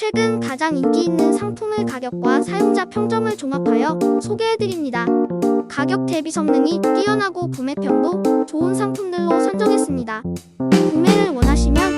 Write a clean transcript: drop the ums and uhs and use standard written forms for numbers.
최근 가장 인기 있는 상품을 가격과 사용자 평점을 종합하여 소개해드립니다. 가격 대비 성능이 뛰어나고 구매평도 좋은 상품들로 선정했습니다. 구매를 원하시면